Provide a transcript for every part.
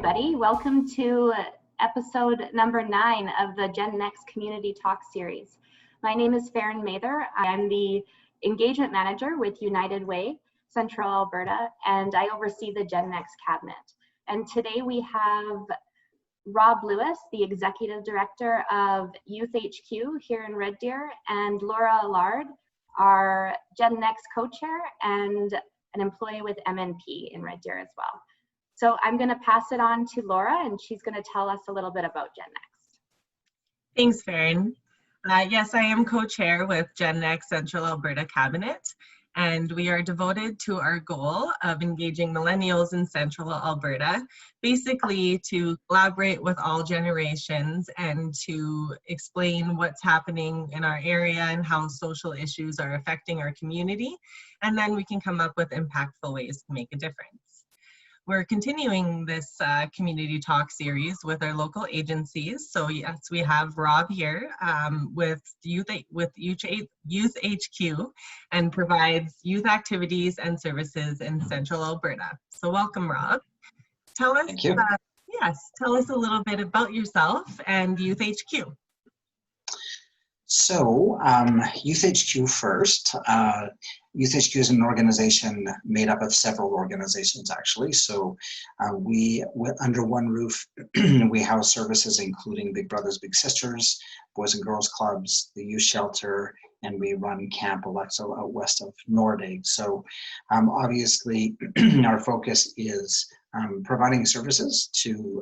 everybody. Welcome to episode number 9 of the GenNext Community Talk series. My name is Farron Mather. I'm the engagement manager with United Way, Central Alberta, and I oversee the GenNext cabinet. And today we have Rob Lewis, the executive director of Youth HQ here in Red Deer, and Laura Allard, our GenNext co-chair and an employee with MNP in Red Deer as well. So I'm going to pass it on to Laura, and she's going to tell us a little bit about GenNext. Thanks, Farron. Yes, I am co-chair with GenNext Central Alberta Cabinet, and we are devoted to our goal of engaging millennials in Central Alberta, basically to collaborate with all generations and to explain what's happening in our area and how social issues are affecting our community, and then we can come up with impactful ways to make a difference. We're continuing this community talk series with our local agencies. So yes, we have Rob here with Youth HQ and provides youth activities and services in Central Alberta. So welcome, Rob. Tell us, Thank you. Tell us a little bit about yourself and Youth HQ. So, Youth HQ first. Youth HQ is an organization made up of several organizations, actually. So, under one roof, we house services including Big Brothers Big Sisters, Boys and Girls Clubs, the Youth Shelter, and we run Camp Alexo out west of Nordegg. So, obviously, our focus is providing services to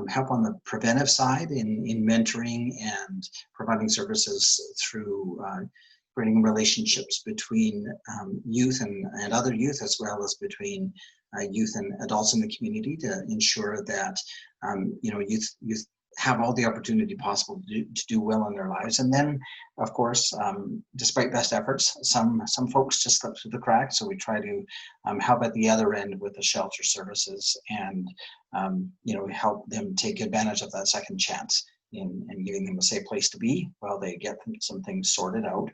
help on the preventive side in mentoring and providing services through creating relationships between youth and other youth, as well as between youth and adults in the community to ensure that youth have all the opportunity possible to do well in their lives. And then, of course, despite best efforts, some folks just slip through the cracks. So we try to help at the other end with the shelter services and help them take advantage of that second chance in giving them a safe place to be while they get some things sorted out.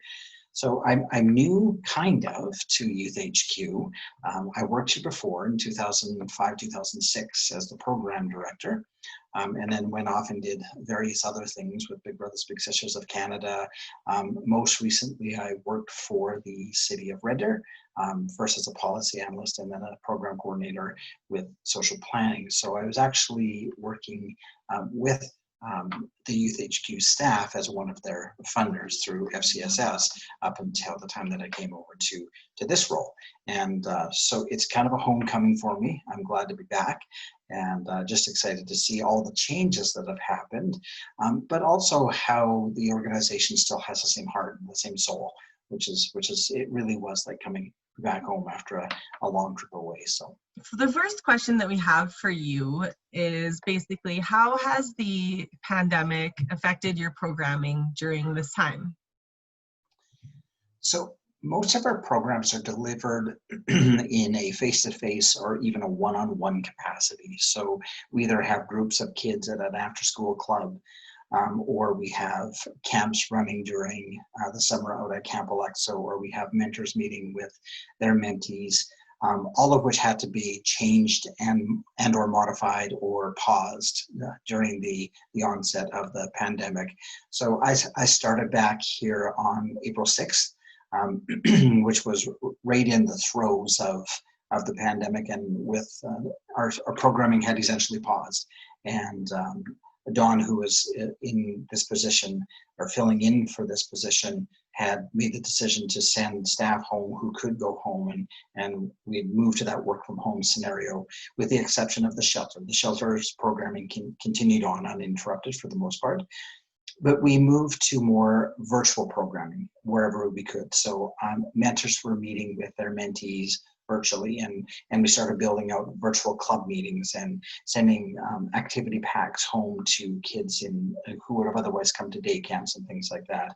So I'm new kind of to Youth HQ. I worked here before in 2005, 2006 as the program director, and then went off and did various other things with Big Brothers Big Sisters of Canada. Most recently, I worked for the city of Red Deer, first as a policy analyst and then a program coordinator with social planning. So I was actually working with the Youth HQ staff as one of their funders through FCSS up until the time that I came over to this role. And so it's kind of a homecoming for me. I'm glad to be back and just excited to see all the changes that have happened, but also how the organization still has the same heart and the same soul, which is it really was like coming back home after a long trip away. So the first question that we have for you is basically, how has the pandemic affected your programming during this time? So most of our programs are delivered in a face-to-face or even a one-on-one capacity. So we either have groups of kids at an after-school club, or we have camps running during the summer out at Camp Alexo, or we have mentors meeting with their mentees, all of which had to be changed and or modified or paused during the onset of the pandemic. So I started back here on April 6th, which was right in the throes of the pandemic, and with our programming had essentially paused. And Dawn, who was in this position or filling in for this position, had made the decision to send staff home who could go home, and we moved to that work from home scenario, with the exception of the shelter. The shelter's programming continued on uninterrupted for the most part, but we moved to more virtual programming wherever we could. So mentors were meeting with their mentees virtually, and we started building out virtual club meetings and sending activity packs home to kids who would have otherwise come to day camps and things like that.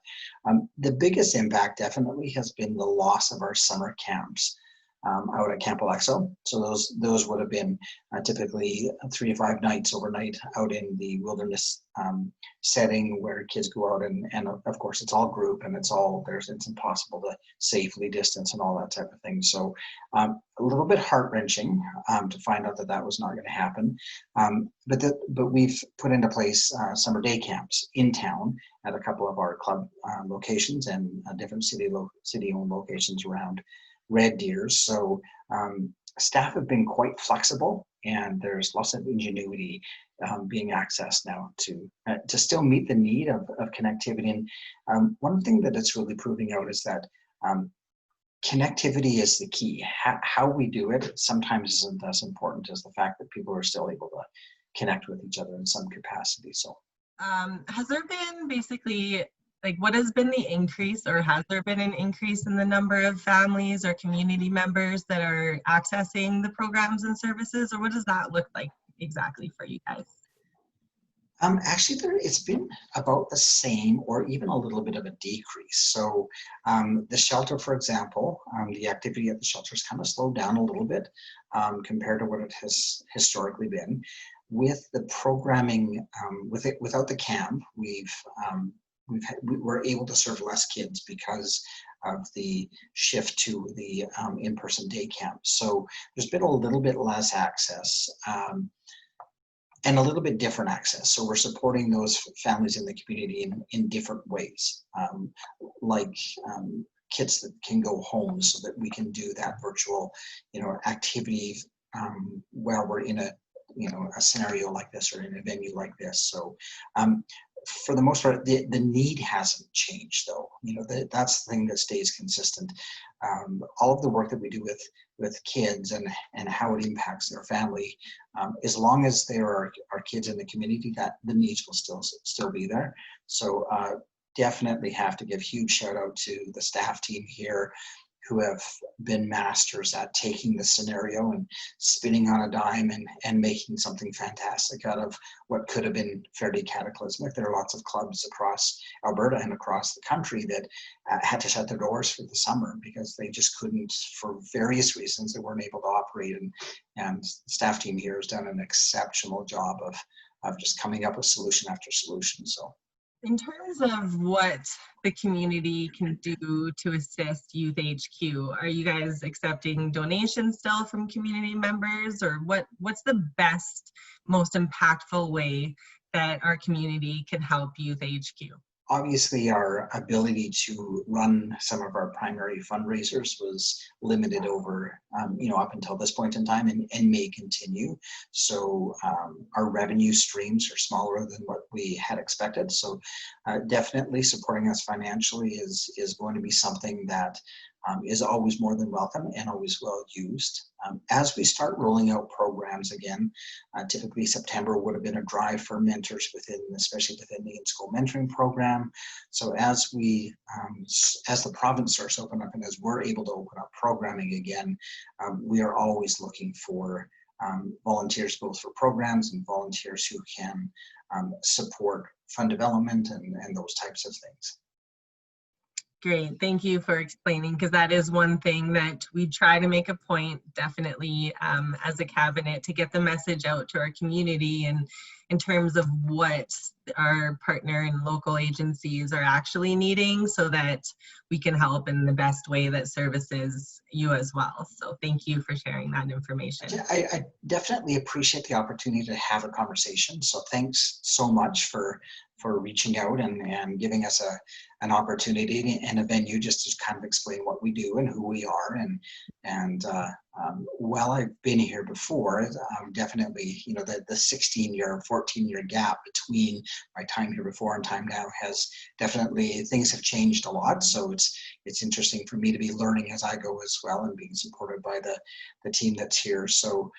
The biggest impact definitely has been the loss of our summer camps. out at Camp Alexo. So those would have been typically 3 to 5 nights overnight out in the wilderness setting where kids go out and of course it's all group and it's impossible to safely distance and all that type of thing. So a little bit heart-wrenching to find out that that was not going to happen. But we've put into place summer day camps in town at a couple of our club locations and different city-owned locations around Red Deers. So staff have been quite flexible, and there's lots of ingenuity being accessed now to still meet the need of connectivity. And one thing that it's really proving out is that connectivity is the key. How we do it sometimes isn't as important as the fact that people are still able to connect with each other in some capacity. So has there been basically, like, what has been the increase, or has there been an increase in the number of families or community members that are accessing the programs and services, or what does that look like exactly for you guys? Actually, it's been about the same or even a little bit of a decrease. So the shelter, for example, the activity at the shelter has kind of slowed down a little bit compared to what it has historically been. With the programming, without the camp, we're able to serve less kids because of the shift to the in-person day camp. So there's been a little bit less access and a little bit different access. So we're supporting those families in the community in different ways, like kits that can go home so that we can do that virtual, activity while we're in a scenario like this or in a venue like this. So for the most part, the need hasn't changed, though. That's the thing that stays consistent. All of the work that we do with kids and how it impacts their family, as long as there are kids in the community, that the needs will still be there. So definitely have to give huge shout out to the staff team here, who have been masters at taking the scenario and spinning on a dime and making something fantastic out of what could have been fairly cataclysmic. There are lots of clubs across Alberta and across the country that had to shut their doors for the summer because they just couldn't, for various reasons, they weren't able to operate. And the staff team here has done an exceptional job of just coming up with solution after solution. So, in terms of what the community can do to assist Youth HQ, are you guys accepting donations still from community members, or what's the best, most impactful way that our community can help Youth HQ? Obviously, our ability to run some of our primary fundraisers was limited over, up until this point in time, and may continue. So our revenue streams are smaller than what we had expected. So definitely supporting us financially is going to be something that is always more than welcome and always well used. As we start rolling out programs again, typically September would have been a drive for mentors especially within the in-school mentoring program. So as the province starts to open up and as we're able to open up programming again, we are always looking for volunteers both for programs and volunteers who can support fund development and those types of things. Great, thank you for explaining, because that is one thing that we try to make a point, definitely, as a cabinet, to get the message out to our community and in terms of what our partner and local agencies are actually needing, so that we can help in the best way that services you as well. So thank you for sharing that information. Yeah, I definitely appreciate the opportunity to have a conversation. So thanks so much for reaching out and giving us an opportunity and a venue just to kind of explain what we do and who we are. And while I've been here before, definitely, the 16-year, 14-year gap between my time here before and time now has definitely, things have changed a lot. So it's interesting for me to be learning as I go as well and being supported by the team that's here. So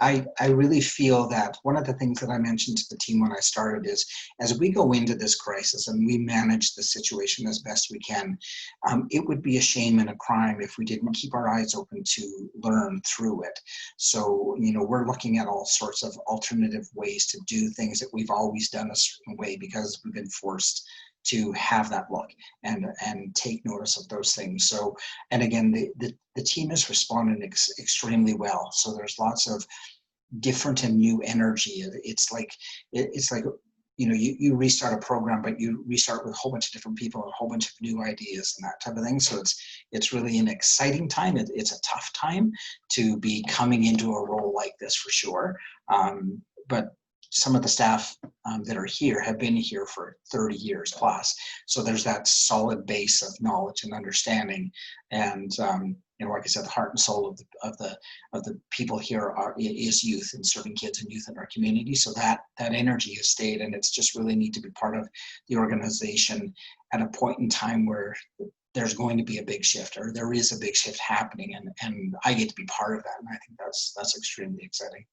I really feel that one of the things that I mentioned to the team when I started is, as we go into this crisis and we manage the situation as best we can, it would be a shame and a crime if we didn't keep our eyes open to learn through it. So, we're looking at all sorts of alternative ways to do things that we've always done a certain way because we've been forced to have that look and take notice of those things. So, and again, the team is responding extremely well. So there's lots of different and new energy. It's like you know, you restart a program, but you restart with a whole bunch of different people and a whole bunch of new ideas and that type of thing. So it's really an exciting time. It's a tough time to be coming into a role like this for sure. But some of the staff that are here have been here for 30 years plus. So there's that solid base of knowledge and understanding. And you know, like I said, the heart and soul of the people here is youth and serving kids and youth in our community. So that energy has stayed, and it's just really neat to be part of the organization at a point in time where there's going to be a big shift, or there is a big shift happening, and I get to be part of that, and I think that's extremely exciting.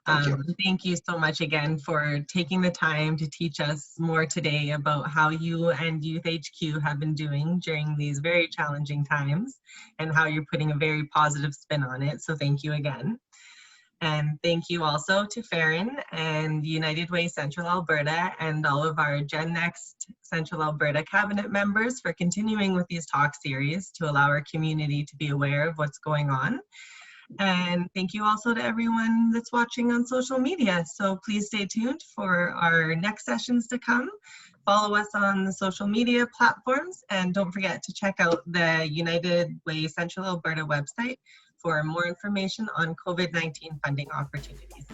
Thank you so much again for taking the time to teach us more today about how you and Youth HQ have been doing during these very challenging times and how you're putting a very positive spin on it. So thank you again. And thank you also to Farron and United Way Central Alberta and all of our GenNext Central Alberta cabinet members for continuing with these talk series to allow our community to be aware of what's going on. And thank you also to everyone that's watching on social media. So please stay tuned for our next sessions to come. Follow us on the social media platforms, and don't forget to check out the United Way Central Alberta website for more information on COVID-19 funding opportunities.